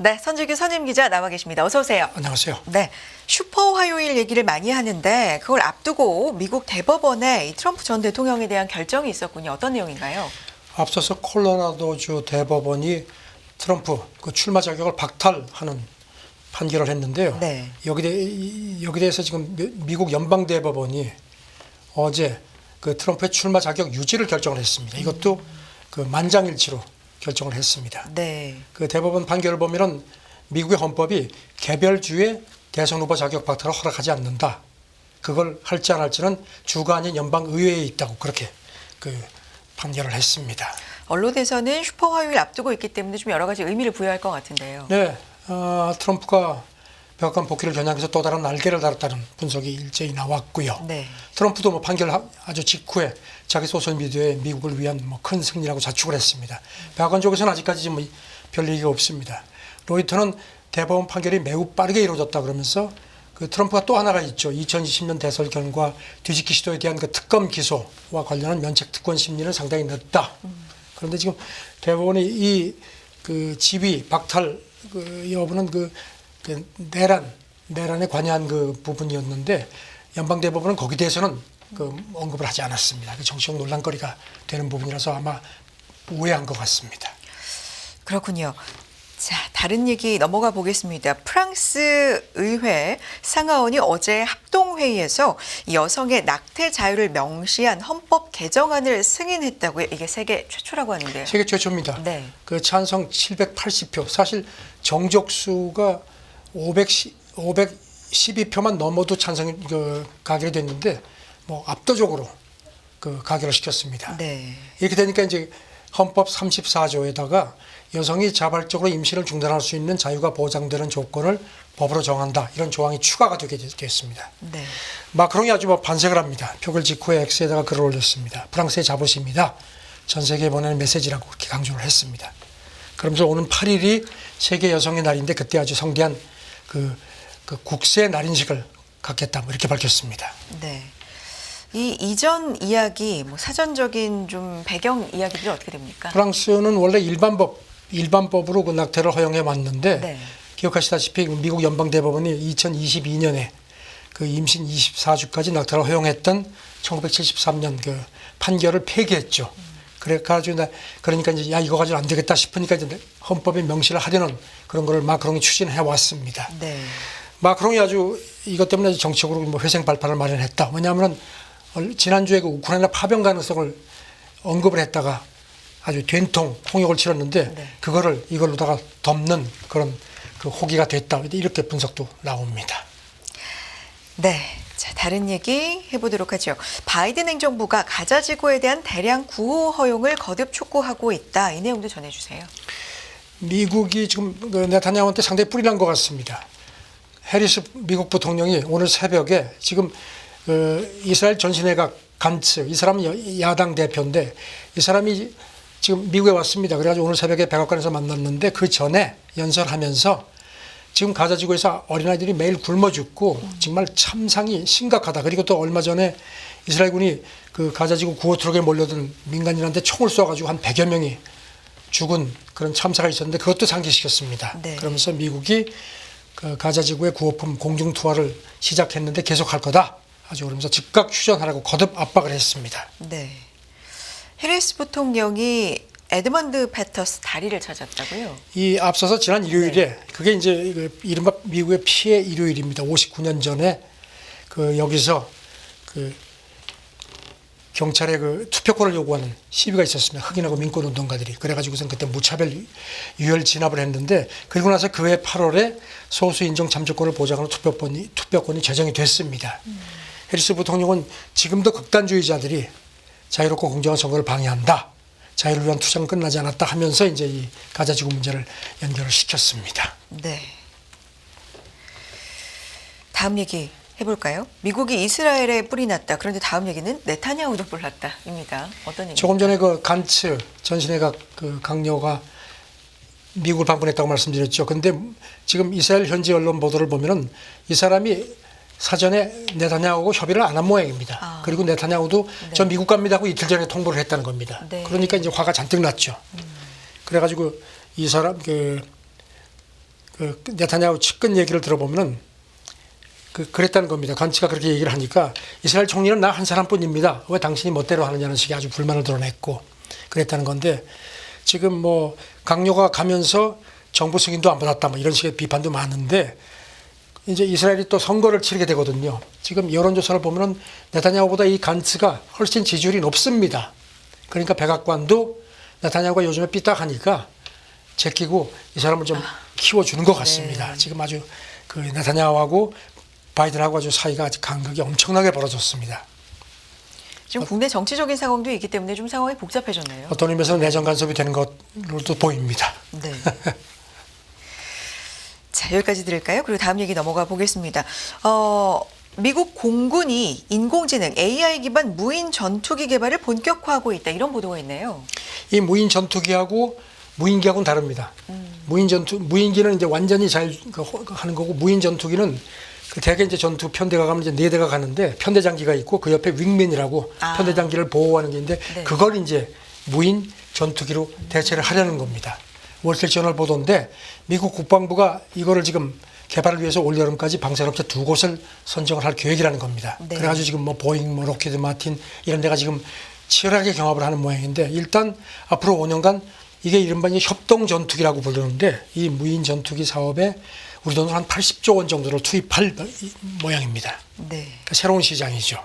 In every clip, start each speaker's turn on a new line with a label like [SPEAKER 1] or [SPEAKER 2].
[SPEAKER 1] 네, 선주규 선임 기자 나와 계십니다. 어서 오세요.
[SPEAKER 2] 안녕하세요.
[SPEAKER 1] 네, 슈퍼 화요일 얘기를 많이 하는데 그걸 앞두고 미국 대법원에 이 트럼프 전 대통령에 대한 결정이 있었군요. 어떤 내용인가요?
[SPEAKER 2] 앞서서 콜로라도주 대법원이 트럼프 그 출마 자격을 박탈하는 판결을 했는데요.
[SPEAKER 1] 네.
[SPEAKER 2] 여기 대해서 지금 미국 연방 대법원이 어제 그 트럼프의 출마 자격 유지를 결정을 했습니다. 이것도 그 만장일치로 결정을 했습니다.
[SPEAKER 1] 네.
[SPEAKER 2] 그 대법원 판결을 보면은 미국의 헌법이 개별주의 대선 후보 자격 박탈을 허락하지 않는다. 그걸 할지 안 할지는 주가 아닌 연방 의회에 있다고 그렇게 그 판결을 했습니다.
[SPEAKER 1] 언론에서는 슈퍼 화요일 앞두고 있기 때문에 좀 여러 가지 의미를 부여할 것 같은데요.
[SPEAKER 2] 네, 트럼프가 백악관 복귀를 겨냥해서 또 다른 날개를 달았다는 분석이 일제히 나왔고요.
[SPEAKER 1] 네.
[SPEAKER 2] 트럼프도 뭐 판결 아주 직후에 자기 소셜 미디어에 미국을 위한 뭐 큰 승리라고 자축을 했습니다. 백악관 쪽에서는 아직까지 뭐 별 얘기가 없습니다. 로이터는 대법원 판결이 매우 빠르게 이루어졌다 그러면서 그 트럼프가 또 하나가 있죠. 2020년 대선 결과 뒤집기 시도에 대한 그 특검 기소와 관련한 면책 특권 심리는 상당히 늦다. 그런데 지금 대법원이 이 그 지위 박탈 그 여부는 그 내란에 관여한 그 부분이었는데 연방 대법원은 거기에 대해서는 그 언급을 하지 않았습니다. 그 정치적 논란거리가 되는 부분이라서 아마 오해한 것 같습니다.
[SPEAKER 1] 그렇군요. 자, 다른 얘기 넘어가 보겠습니다. 프랑스 의회 상하원이 어제 합동회의에서 여성의 낙태 자유를 명시한 헌법 개정안을 승인했다고요. 이게 세계 최초라고 하는데요.
[SPEAKER 2] 세계 최초입니다.
[SPEAKER 1] 네.
[SPEAKER 2] 그 찬성 780표, 사실 정족수가 512표만 넘어도 찬성이 가결이 됐는데 뭐 압도적으로 그 가결을 시켰습니다.
[SPEAKER 1] 네.
[SPEAKER 2] 이렇게 되니까 이제 헌법 34조에다가 여성이 자발적으로 임신을 중단할 수 있는 자유가 보장되는 조건을 법으로 정한다. 이런 조항이 추가가 되게 됐습니다.
[SPEAKER 1] 네.
[SPEAKER 2] 마크롱이 아주 뭐 반색을 합니다. 표결 직후에 X에다가 글을 올렸습니다. 프랑스의 자부심이다. 전 세계에 보내는 메시지라고 그렇게 강조를 했습니다. 그러면서 오는 8일이 세계 여성의 날인데 그때 아주 성대한 그 국세 날인식을 갖겠다. 뭐 이렇게 밝혔습니다.
[SPEAKER 1] 네. 이 이전 이야기, 뭐 사전적인 좀 배경 이야기들이 어떻게 됩니까?
[SPEAKER 2] 프랑스는 원래 일반법으로 그 낙태를 허용해 왔는데
[SPEAKER 1] 네.
[SPEAKER 2] 기억하시다시피 미국 연방대법원이 2022년에 그 임신 24주까지 낙태를 허용했던 1973년 그 판결을 폐기했죠. 그러니까 이제 야 이거 가지고 안 되겠다 싶으니까 이제 헌법에 명시를 하려는 그런 거를 마크롱이 추진해 왔습니다.
[SPEAKER 1] 네.
[SPEAKER 2] 마크롱이 아주 이것 때문에 정치적으로 뭐 회생 발판을 마련했다. 왜냐하면 지난주에 그 우크라이나 파병 가능성을 언급을 했다가 아주 된통 홍역을 치렀는데
[SPEAKER 1] 네.
[SPEAKER 2] 그거를 이걸로다가 덮는 그런 그 호기가 됐다. 이렇게 분석도 나옵니다.
[SPEAKER 1] 네. 자, 다른 얘기 해보도록 하죠. 바이든 행정부가 가자 지구에 대한 대량 구호 허용을 거듭 촉구하고 있다. 이 내용도 전해주세요.
[SPEAKER 2] 미국이 지금 그 네타냐후한테 상당히 뿔이 난 것 같습니다. 해리스 미국 부통령이 오늘 새벽에 지금 이스라엘 전신회가 간츠, 이 사람은 야당 대표인데 이 사람이 지금 미국에 왔습니다. 그래가지고 오늘 새벽에 백악관에서 만났는데 그 전에 연설하면서 지금 가자지구에서 어린아이들이 매일 굶어 죽고 정말 참상이 심각하다. 그리고 또 얼마 전에 이스라엘군이 그 가자지구 구호 트럭에 몰려든 민간인한테 총을 쏘아가지고 한 100여 명이 죽은 그런 참사가 있었는데 그것도 상기시켰습니다.
[SPEAKER 1] 네.
[SPEAKER 2] 그러면서 미국이 그 가자지구의 구호품 공중 투하를 시작했는데 계속할 거다. 아주 그러면서 즉각 휴전하라고 거듭 압박을 했습니다.
[SPEAKER 1] 네. 해리스 부통령이 에드먼드 패터스 다리를 찾았다고요?
[SPEAKER 2] 이 앞서서 지난 일요일에
[SPEAKER 1] 네.
[SPEAKER 2] 그게 이제 이른바 미국의 피해 일요일입니다. 59년 전에 그 여기서 그 경찰의 그 투표권을 요구하는 시위가 있었습니다. 흑인하고 민권 운동가들이. 그래가지고선 그때 무차별 유혈 진압을 했는데 그리고 나서 그해 8월에 소수 인종 참정권을 보장하는 투표권이 제정이 됐습니다. 해리스 부통령은 지금도 극단주의자들이 자유롭고 공정한 선거를 방해한다. 자유를 위한 투쟁은 끝나지 않았다 하면서 이제 이 가자지구 문제를 연결을 시켰습니다.
[SPEAKER 1] 네. 다음 얘기 해볼까요? 미국이 이스라엘에 뿔이 났다. 그런데 다음 얘기는 네타냐후도 뿔 났다입니다. 어떤 얘기입니까?
[SPEAKER 2] 조금 전에 그 간츠 전신회가 그 강요가 미국을 방문했다고 말씀드렸죠. 근데 지금 이스라엘 현지 언론 보도를 보면은 이 사람이 사전에 네타냐후하고 협의를 안 한 모양입니다. 그리고 네타냐후도
[SPEAKER 1] 네.
[SPEAKER 2] 저 미국 갑니다 하고 이틀 전에 통보를 했다는 겁니다.
[SPEAKER 1] 네.
[SPEAKER 2] 그러니까 이제 화가 잔뜩 났죠. 그래가지고 이 사람 그 그 네타냐후 측근 얘기를 들어보면은 그랬다는 겁니다. 간츠가 그렇게 얘기를 하니까 이스라엘 총리는 나 한 사람뿐입니다. 왜 당신이 멋대로 하느냐는 식의 아주 불만을 드러냈고 그랬다는 건데 지금 뭐 강요가 가면서 정부 승인도 안 받았다 뭐 이런 식의 비판도 많은데 이제 이스라엘이 또 선거를 치르게 되거든요. 지금 여론조사를 보면은 네타냐후보다 이 간츠가 훨씬 지지율이 높습니다. 그러니까 백악관도 네타냐후가 요즘에 삐딱하니까 제끼고 이 사람을 좀 키워주는 것 같습니다.
[SPEAKER 1] 네.
[SPEAKER 2] 지금 아주 그 네타냐후하고 바이든하고 아주 사이가 아주 간극이 엄청나게 벌어졌습니다.
[SPEAKER 1] 지금 국내 정치적인 상황도 있기 때문에 좀 상황이 복잡해졌네요.
[SPEAKER 2] 어떤 의미에서는 내정 간섭이 되는 것으로도 보입니다.
[SPEAKER 1] 네. 자, 여기까지 들을까요? 그리고 다음 얘기 넘어가 보겠습니다. 미국 공군이 인공지능 AI 기반 무인 전투기 개발을 본격화하고 있다. 이런 보도가 있네요.
[SPEAKER 2] 이 무인 전투기하고 무인기하고는 다릅니다. 무인기는 이제 완전히 잘 하는 거고 무인 전투기는 그 대개 이제 전투 편대가 가면 이제 4대가 가는데 편대 장기가 있고 그 옆에 윙맨이라고 편대 장기를 보호하는 게 있는데
[SPEAKER 1] 네.
[SPEAKER 2] 그걸 이제 무인 전투기로 대체를 하려는 겁니다. 월스트리트저널 보도인데 미국 국방부가 이거를 지금 개발을 위해서 올여름까지 방산업체 2곳을 선정을 할 계획이라는 겁니다.
[SPEAKER 1] 네.
[SPEAKER 2] 그래가지고 지금 뭐 보잉, 뭐 로키드 마틴 이런 데가 지금 치열하게 경합을 하는 모양인데 일단 앞으로 5년간 이게 이른바 이제 협동 전투기라고 부르는데 이 무인 전투기 사업에 우리 돈으로 한 80조 원 정도를 투입할 모양입니다.
[SPEAKER 1] 네.
[SPEAKER 2] 그러니까 새로운 시장이죠.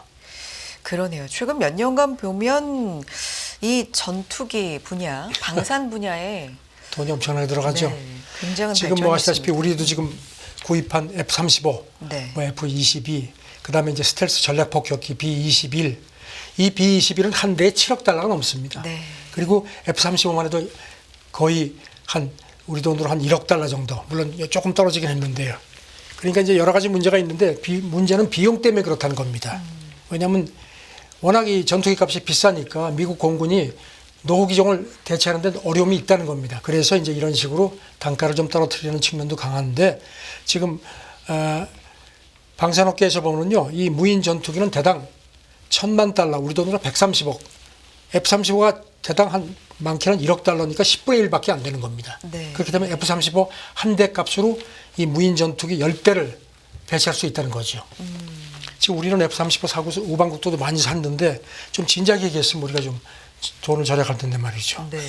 [SPEAKER 1] 그러네요. 최근 몇 년간 보면 이 전투기 분야, 방산 분야에
[SPEAKER 2] 돈이 엄청나게 들어가죠.
[SPEAKER 1] 네, 굉장한
[SPEAKER 2] 지금 뭐
[SPEAKER 1] 발전이
[SPEAKER 2] 아시다시피
[SPEAKER 1] 있습니다.
[SPEAKER 2] 우리도 지금 구입한 F-35,
[SPEAKER 1] 네.
[SPEAKER 2] 뭐 F-22, 그다음에 이제 스텔스 전략 폭격기 B-21, 이 B-21은 한 대에 7억 달러가 넘습니다.
[SPEAKER 1] 네.
[SPEAKER 2] 그리고 F-35만 해도 거의 한 우리 돈으로 한 1억 달러 정도. 물론 조금 떨어지긴 했는데요. 그러니까 이제 여러 가지 문제가 있는데 문제는 비용 때문에 그렇다는 겁니다. 왜냐하면 워낙 이 전투기 값이 비싸니까 미국 공군이 노후 기종을 대체하는 데 어려움이 있다는 겁니다. 그래서 이제 이런 식으로 단가를 좀 떨어뜨리는 측면도 강한데 지금 방산업계에서 보면요, 이 무인 전투기는 대당 1,000만 달러, 우리 돈으로 130억. F-35가 대당 한 많게는 1억 달러니까 10분의 1밖에 안 되는 겁니다.
[SPEAKER 1] 네.
[SPEAKER 2] 그렇기 때문에 F-35 한 대 값으로 이 무인 전투기 10대를 대체할 수 있다는 거죠. 지금 우리는 F-35 사고 우방국도 많이 샀는데 좀 진작에 얘기했으면 우리가 좀 돈을 절약할 텐데 말이죠.
[SPEAKER 1] 네.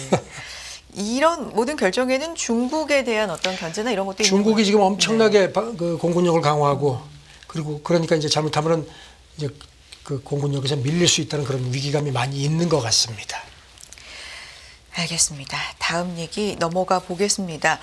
[SPEAKER 1] 이런 모든 결정에는 중국에 대한 어떤 견제나 이런 것도
[SPEAKER 2] 중국이
[SPEAKER 1] 있는
[SPEAKER 2] 지금
[SPEAKER 1] 거죠?
[SPEAKER 2] 엄청나게 그 공군력을 강화하고 그리고 그러니까 이제 잘못하면은 이제 그 공군력에서 밀릴 수 있다는 그런 위기감이 많이 있는 것 같습니다.
[SPEAKER 1] 알겠습니다. 다음 얘기 넘어가 보겠습니다.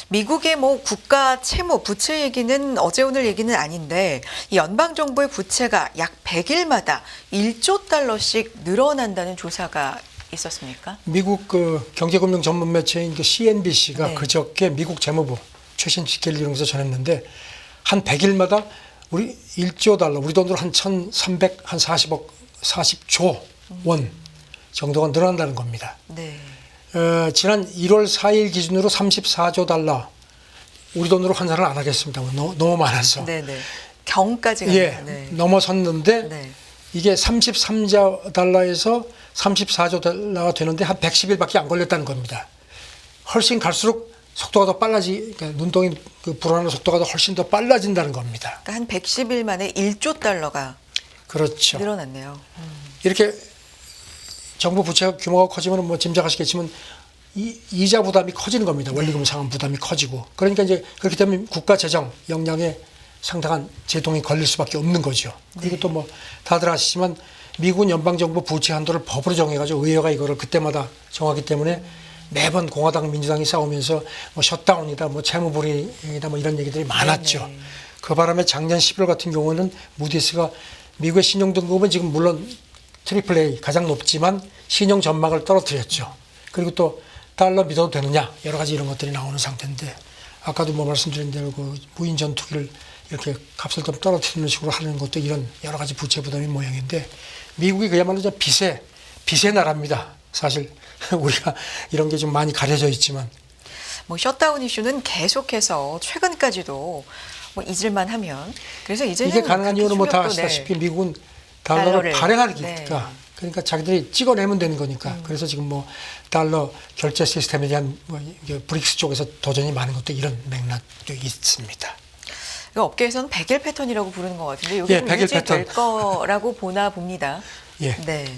[SPEAKER 1] 미국의 뭐 국가 채무, 부채 얘기는 어제 오늘 얘기는 아닌데 이 연방 정부의 부채가 약 100일마다 1조 달러씩 늘어난다는 조사가 있었습니까?
[SPEAKER 2] 미국 그 경제금융 전문 매체인 그 CNBC가
[SPEAKER 1] 네.
[SPEAKER 2] 그저께 미국 재무부 최신 집계를 이용해서 전했는데 한 100일마다 우리 1조 달러, 우리 돈으로 한 1,300, 한 40조 원 정도가 늘어난다는 겁니다.
[SPEAKER 1] 네.
[SPEAKER 2] 지난 1월 4일 기준으로 34조 달러, 우리 돈으로 환산을 안 하겠습니다. 너무 많아서.
[SPEAKER 1] 네네. 경까지
[SPEAKER 2] 예,
[SPEAKER 1] 갑니다. 네.
[SPEAKER 2] 넘어섰는데
[SPEAKER 1] 네.
[SPEAKER 2] 이게 33조 달러에서 34조 달러가 되는데 한 110일밖에 안 걸렸다는 겁니다. 훨씬 갈수록 속도가 더 그러니까 눈덩이 그 불어나는 속도가 더 훨씬 더 빨라진다는 겁니다.
[SPEAKER 1] 그러니까 한 110일 만에 1조 달러가
[SPEAKER 2] 그렇죠.
[SPEAKER 1] 늘어났네요.
[SPEAKER 2] 이렇게 정부 부채 규모가 커지면 뭐 짐작하시겠지만 이자 부담이 커지는 겁니다. 원리금 상환 부담이 커지고. 그러니까 이제 그렇기 때문에 국가 재정 역량에 상당한 제동이 걸릴 수밖에 없는 거죠. 그리고 또 뭐 다들 아시지만 미국은 연방정부 부채 한도를 법으로 정해가지고 의회가 이거를 그때마다 정하기 때문에 매번 공화당 민주당이 싸우면서 뭐 셧다운이다, 뭐 채무불이다, 뭐 이런 얘기들이 많았죠.
[SPEAKER 1] 네네.
[SPEAKER 2] 그 바람에 작년 11월 같은 경우는 무디스가 미국의 신용 등급은 지금 물론 트리플 A 가장 높지만 신용 전망을 떨어뜨렸죠. 그리고 또 달러 믿어도 되느냐 여러 가지 이런 것들이 나오는 상태인데 아까도 뭐 말씀드린 대로 그 무인 전투기를 이렇게 값을 좀 떨어뜨리는 식으로 하는 것도 이런 여러 가지 부채 부담의 모양인데 미국이 그야말로 좀 빚의 나라입니다. 사실 우리가 이런 게 좀 많이 가려져 있지만
[SPEAKER 1] 뭐 셧다운 이슈는 계속해서 최근까지도 뭐 잊을만 하면 그래서 이제는
[SPEAKER 2] 이게 가능한 이유는 뭐 다
[SPEAKER 1] 그렇게
[SPEAKER 2] 아시다시피
[SPEAKER 1] 네.
[SPEAKER 2] 미국은 달러를 발행하니까
[SPEAKER 1] 네.
[SPEAKER 2] 그러니까 자기들이 찍어내면 되는 거니까. 그래서 지금 뭐 달러 결제 시스템에 대한 뭐 이게 브릭스 쪽에서 도전이 많은 것도 이런 맥락도 있습니다.
[SPEAKER 1] 이 업계에서는 100일 패턴이라고 부르는 것 같은데 이게
[SPEAKER 2] 예,
[SPEAKER 1] 좀
[SPEAKER 2] 100일
[SPEAKER 1] 유지될
[SPEAKER 2] 패턴.
[SPEAKER 1] 거라고 보나 봅니다.
[SPEAKER 2] 예.
[SPEAKER 1] 네.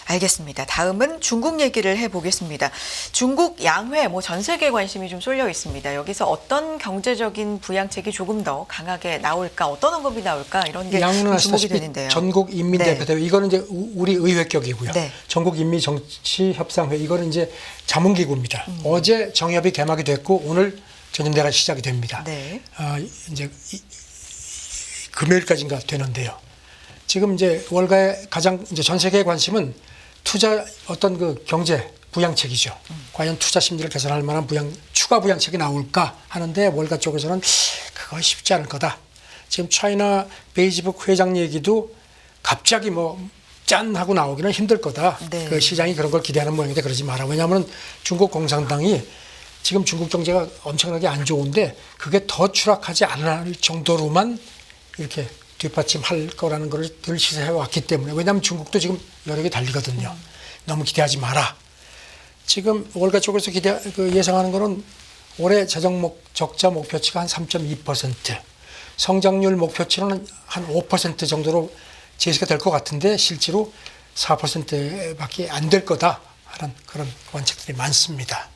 [SPEAKER 1] 알겠습니다. 다음은 중국 얘기를 해보겠습니다. 중국 양회, 뭐 전 세계 관심이 좀 쏠려 있습니다. 여기서 어떤 경제적인 부양책이 조금 더 강하게 나올까, 어떤 언급이 나올까 이런 게
[SPEAKER 2] 양은
[SPEAKER 1] 주목이
[SPEAKER 2] 아시다시피
[SPEAKER 1] 되는데요.
[SPEAKER 2] 전국 인민대표대회 이거는 이제 우리 의회격이고요.
[SPEAKER 1] 네.
[SPEAKER 2] 전국 인민정치협상회 이거는 이제 자문기구입니다. 어제 정협이 개막이 됐고 오늘 전임대가 시작이 됩니다.
[SPEAKER 1] 네.
[SPEAKER 2] 이제 금요일까지인가 되는데요. 지금 이제 월가의 가장 이제 전 세계의 관심은 투자 어떤 그 경제 부양책이죠. 과연 투자 심리를 개선할 만한 추가 부양책이 나올까 하는데 월가 쪽에서는 그거 쉽지 않을 거다. 지금 차이나 베이지북 회장 얘기도 갑자기 뭐 짠 하고 나오기는 힘들 거다.
[SPEAKER 1] 네.
[SPEAKER 2] 그 시장이 그런 걸 기대하는 모양인데 그러지 마라. 왜냐하면 중국 공산당이 지금 중국 경제가 엄청나게 안 좋은데 그게 더 추락하지 않을 정도로만 이렇게 뒷받침할 거라는 걸 늘 시사해 왔기 때문에 왜냐하면 중국도 지금 여러 개 달리거든요. 너무 기대하지 마라. 지금 월가 쪽에서 예상하는 거는 올해 재정 적자 목표치가 한 3.2%, 성장률 목표치는 한 5% 정도로 제시가 될 것 같은데 실제로 4%밖에 안 될 거다 하는 그런 관측들이 많습니다.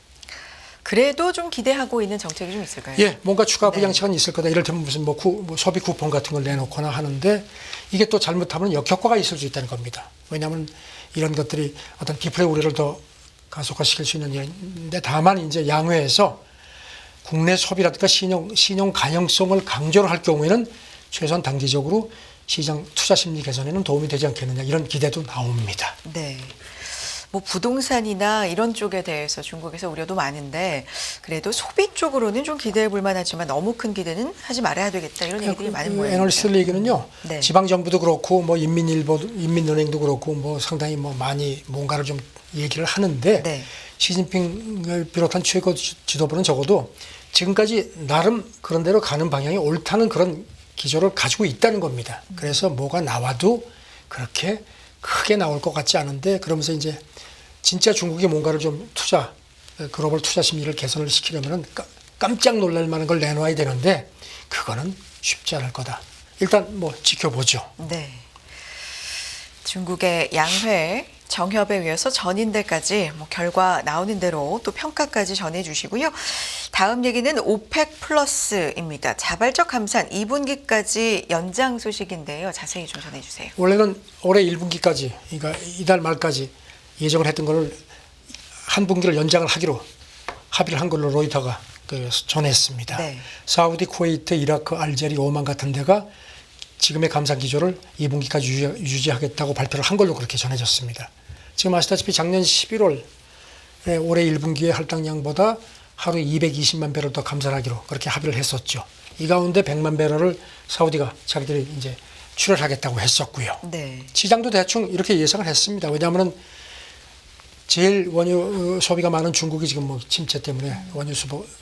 [SPEAKER 1] 그래도 좀 기대하고 있는 정책이 좀 있을까요?
[SPEAKER 2] 예, 뭔가 추가
[SPEAKER 1] 네.
[SPEAKER 2] 부양책은 있을 거다. 이를테면 무슨 뭐 소비 쿠폰 같은 걸 내놓거나 하는데 이게 또 잘못하면 역효과가 있을 수 있다는 겁니다. 왜냐하면 이런 것들이 어떤 디플레 우려를 더 가속화시킬 수 있는 일인데 다만 이제 양회에서 국내 소비라든가 신용 가능성을 강조를 할 경우에는 최소한 단기적으로 시장 투자 심리 개선에는 도움이 되지 않겠느냐 이런 기대도 나옵니다.
[SPEAKER 1] 네. 뭐 부동산이나 이런 쪽에 대해서 중국에서 우려도 많은데 그래도 소비 쪽으로는 좀 기대해 볼 만하지만 너무 큰 기대는 하지 말아야 되겠다 이런 얘기들이 많은 모양입니다.
[SPEAKER 2] 애널리스트들 얘기는요.
[SPEAKER 1] 네.
[SPEAKER 2] 지방 정부도 그렇고 뭐 인민은행도 그렇고 뭐 상당히 뭐 많이 뭔가를 좀 얘기를 하는데
[SPEAKER 1] 네.
[SPEAKER 2] 시진핑을 비롯한 최고 지도부는 적어도 지금까지 나름 그런 대로 가는 방향이 옳다는 그런 기조를 가지고 있다는 겁니다. 그래서 뭐가 나와도 그렇게 크게 나올 것 같지 않은데 그러면서 이제 진짜 중국이 뭔가를 좀 글로벌 투자 심리를 개선을 시키려면은 깜짝 놀랄 만한 걸 내놔야 되는데 그거는 쉽지 않을 거다. 일단 뭐 지켜보죠.
[SPEAKER 1] 네. 중국의 양회 정협에 의해서 전인대까지 뭐 결과 나오는 대로 또 평가까지 전해주시고요. 다음 얘기는 오펙 플러스입니다. 자발적 감산 2분기까지 연장 소식인데요. 자세히 좀 전해주세요.
[SPEAKER 2] 원래는 올해 1분기까지 그러니까 이달 말까지 예정을 했던 거를 한 분기를 연장을 하기로 합의를 한 걸로 로이터가 전했습니다.
[SPEAKER 1] 네.
[SPEAKER 2] 사우디, 쿠웨이트, 이라크, 알제리, 오만 같은 데가 지금의 감산 기조를 2분기까지 유지하겠다고 발표를 한 걸로 그렇게 전해졌습니다. 지금 아시다시피 작년 11월 올해 1분기의 할당량보다 하루에 220만 배럴 더 감산하기로 그렇게 합의를 했었죠. 이 가운데 100만 배럴을 사우디가 자기들이 이제 출혈하겠다고 했었고요.
[SPEAKER 1] 네.
[SPEAKER 2] 시장도 대충 이렇게 예상을 했습니다. 왜냐하면 제일 원유 소비가 많은 중국이 지금 뭐 침체 때문에 원유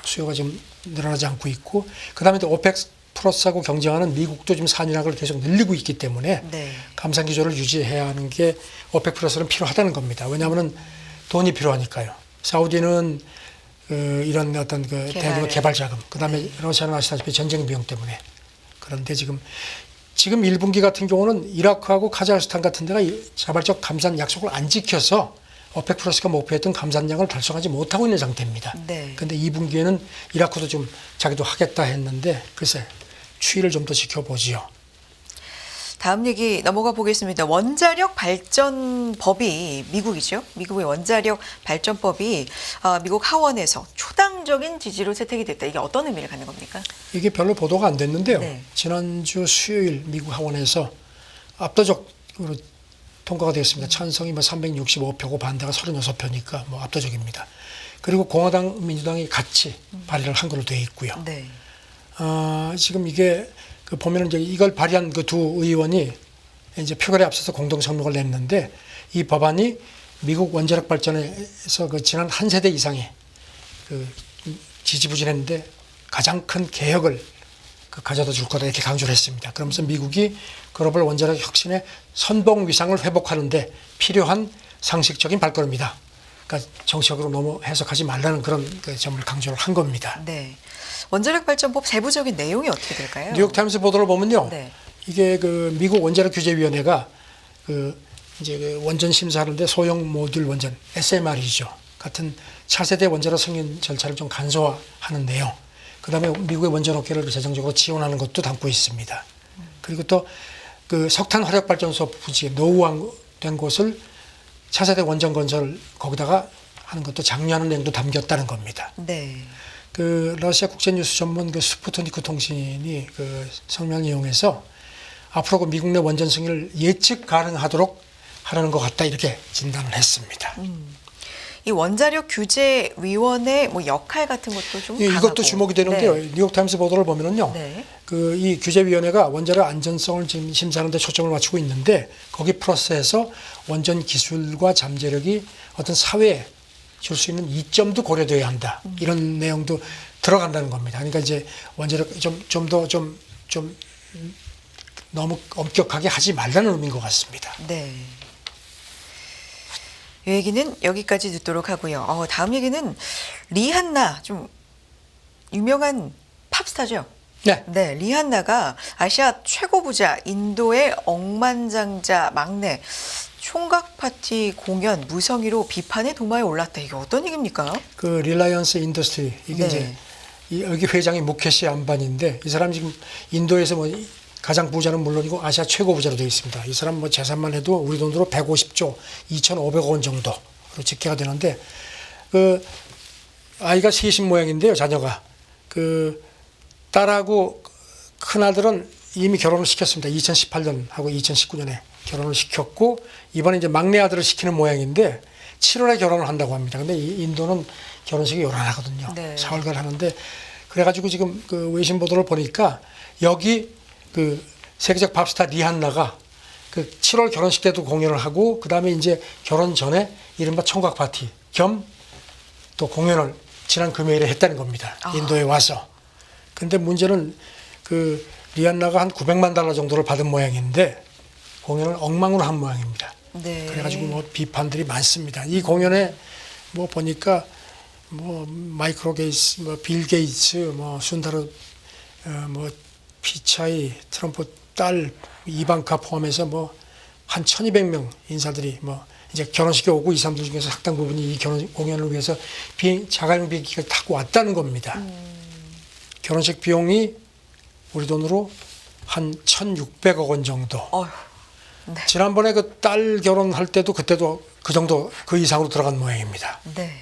[SPEAKER 2] 수요가 지금 늘어나지 않고 있고 그다음에 또 오펙 플러스하고 경쟁하는 미국도 지금 산유량을 계속 늘리고 있기 때문에
[SPEAKER 1] 네.
[SPEAKER 2] 감산 기조를 유지해야 하는 게 오펙 플러스는 필요하다는 겁니다. 왜냐하면 돈이 필요하니까요. 사우디는 이런 어떤 대규모 개발 자금, 그다음에 러시아는 아시다시피 전쟁 비용 때문에 그런데 지금 1분기 같은 경우는 이라크하고 카자흐스탄 같은 데가 자발적 감산 약속을 안 지켜서 오펙 플러스가 목표했던 감산량을 달성하지 못하고 있는 상태입니다.
[SPEAKER 1] 네.
[SPEAKER 2] 그런데 2분기에는 이라크도 좀 자기도 하겠다 했는데 글쎄 추이를 좀 더 지켜보지요.
[SPEAKER 1] 다음 얘기 넘어가 보겠습니다. 원자력 발전법이 미국이죠. 미국의 원자력 발전법이 미국 하원에서 초당적인 지지로 채택이 됐다. 이게 어떤 의미를 갖는 겁니까?
[SPEAKER 2] 이게 별로 보도가 안 됐는데요.
[SPEAKER 1] 네.
[SPEAKER 2] 지난주 수요일 미국 하원에서 압도적으로 통과가 되었습니다. 찬성이 뭐 365표고 반대가 36표니까 뭐 압도적입니다. 그리고 공화당, 민주당이 같이 발의를 한 걸로 되어 있고요.
[SPEAKER 1] 네.
[SPEAKER 2] 지금 이게 보면은 이제 이걸 발의한 그 두 의원이 이제 표결에 앞서서 공동 성명을 냈는데 이 법안이 미국 원자력 발전에서 지난 한 세대 이상의 지지부진했는데 가장 큰 개혁을 가져다 줄 거다 이렇게 강조를 했습니다. 그러면서 미국이 글로벌 원자력 혁신의 선봉 위상을 회복하는데 필요한 상식적인 발걸음이다. 그러니까 정치적으로 너무 해석하지 말라는 그런 그 점을 강조를 한 겁니다.
[SPEAKER 1] 네. 원자력 발전법 세부적인 내용이 어떻게 될까요?
[SPEAKER 2] 뉴욕타임스 보도를 보면요,
[SPEAKER 1] 네.
[SPEAKER 2] 이게 그 미국 원자력 규제위원회가 그 이제 그 원전 심사하는데 소형 모듈 원전 SMR이죠 같은 차세대 원자력 승인 절차를 좀 간소화하는 내용. 그다음에 미국의 원전 업계를 재정적으로 지원하는 것도 담고 있습니다. 그리고 또 그 석탄 화력 발전소 부지 노후화된 곳을 차세대 원전 건설 거기다가 하는 것도 장려하는 내용도 담겼다는 겁니다.
[SPEAKER 1] 네.
[SPEAKER 2] 그 러시아 국제뉴스 전문 그 스푸트니크 통신이 그 성명을 이용해서 앞으로 그 미국 내 원전 승인을 예측 가능하도록 하라는 것 같다 이렇게 진단을 했습니다.
[SPEAKER 1] 이 원자력 규제위원회 뭐 역할 같은 것도 좀
[SPEAKER 2] 이것도
[SPEAKER 1] 강하고.
[SPEAKER 2] 주목이 되는데요.
[SPEAKER 1] 네.
[SPEAKER 2] 뉴욕타임스 보도를 보면은요,
[SPEAKER 1] 네.
[SPEAKER 2] 그 이 규제위원회가 원자력 안전성을 지금 심사하는 데 초점을 맞추고 있는데 거기 플러스해서 원전 기술과 잠재력이 어떤 사회에 줄 수 있는 이점도 고려되어야 한다. 이런 내용도 들어간다는 겁니다. 그러니까 이제 원자력 좀 더 너무 엄격하게 하지 말라는 의미인 것 같습니다.
[SPEAKER 1] 네. 이 얘기는 여기까지 듣도록 하고요. 다음 얘기는 리한나, 좀 유명한 팝스타죠.
[SPEAKER 2] 네.
[SPEAKER 1] 네, 리한나가 아시아 최고 부자, 인도의 억만장자 막내 총각 파티 공연 무성의로 비판의 도마에 올랐다. 이게 어떤 얘기입니까?
[SPEAKER 2] 그 릴라이언스 인더스트리 이게
[SPEAKER 1] 네.
[SPEAKER 2] 이제 여기 회장이 무케시 암바니인데 이 사람 지금 인도에서 뭐 가장 부자는 물론이고 아시아 최고 부자로 되어 있습니다. 이 사람 뭐 재산만 해도 우리 돈으로 150조 2,500억 원 정도로 집계가 되는데 그 아이가 셋인 모양인데요. 자녀가 그 딸하고 큰 아들은 이미 결혼을 시켰습니다. 2018년하고 2019년에 결혼을 시켰고 이번에 이제 막내 아들을 시키는 모양인데 7월에 결혼을 한다고 합니다. 근데 이 인도는 결혼식이 요란하거든요.
[SPEAKER 1] 네.
[SPEAKER 2] 4월달 하는데 그래가지고 지금 그 외신 보도를 보니까 여기 그 세계적 팝스타 리한나가 그 7월 결혼식 때도 공연을 하고 그 다음에 이제 결혼 전에 이른바 총각 파티 겸 또 공연을 지난 금요일에 했다는 겁니다. 인도에 와서. 근데 문제는 그 리한나가 한 900만 달러 정도를 받은 모양인데 공연을 엉망으로 한 모양입니다.
[SPEAKER 1] 네.
[SPEAKER 2] 그래가지고 뭐 비판들이 많습니다. 이 공연에 뭐 보니까 뭐 마이크로 게이츠, 뭐 빌 게이츠, 뭐 순다르, 뭐 피차이, 트럼프 딸 이방카 포함해서 뭐 한 1,200명 인사들이 뭐 이제 결혼식에 오고 이 사람들 중에서 상당 부분이 이 결혼 공연을 위해서 자가용 비행기를 타고 왔다는 겁니다. 결혼식 비용이 우리 돈으로 한 1,600억 원 정도.
[SPEAKER 1] 어휴. 네.
[SPEAKER 2] 지난번에 그 딸 결혼할 때도 그때도 그 정도 그 이상으로 들어간 모양입니다.
[SPEAKER 1] 네.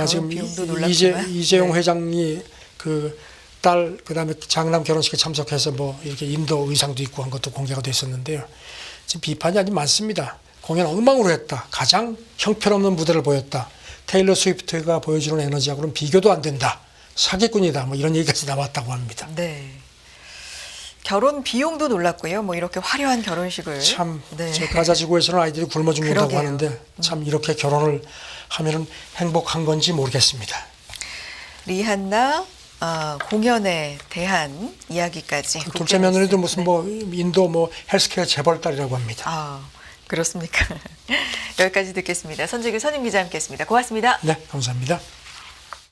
[SPEAKER 2] 지금
[SPEAKER 1] 비용도 놀랍지만.
[SPEAKER 2] 이재용
[SPEAKER 1] 네.
[SPEAKER 2] 회장이 그 딸 그다음에 장남 결혼식에 참석해서 뭐 이렇게 인도 의상도 입고 한 것도 공개가 됐었는데요. 지금 비판이 아주 많습니다. 공연 엉망으로 했다. 가장 형편없는 무대를 보였다. 테일러 스위프트가 보여주는 에너지하고는 비교도 안 된다. 사기꾼이다. 뭐 이런 얘기까지 나왔다고 합니다.
[SPEAKER 1] 네. 결혼 비용도 놀랐고요. 뭐 이렇게 화려한 결혼식을
[SPEAKER 2] 참,
[SPEAKER 1] 네.
[SPEAKER 2] 저 가자 지구에서는 아이들이 굶어 죽는다고
[SPEAKER 1] 그러게요.
[SPEAKER 2] 하는데 참 이렇게 결혼을 하면은 행복한 건지 모르겠습니다.
[SPEAKER 1] 리한나 공연에 대한 이야기까지.
[SPEAKER 2] 둘째 며느리도
[SPEAKER 1] 국회의원님.
[SPEAKER 2] 무슨 뭐 인도 뭐 헬스케어 재벌딸이라고 합니다.
[SPEAKER 1] 그렇습니까? 여기까지 듣겠습니다. 선재규 선임 기자 함께했습니다. 고맙습니다.
[SPEAKER 2] 네, 감사합니다.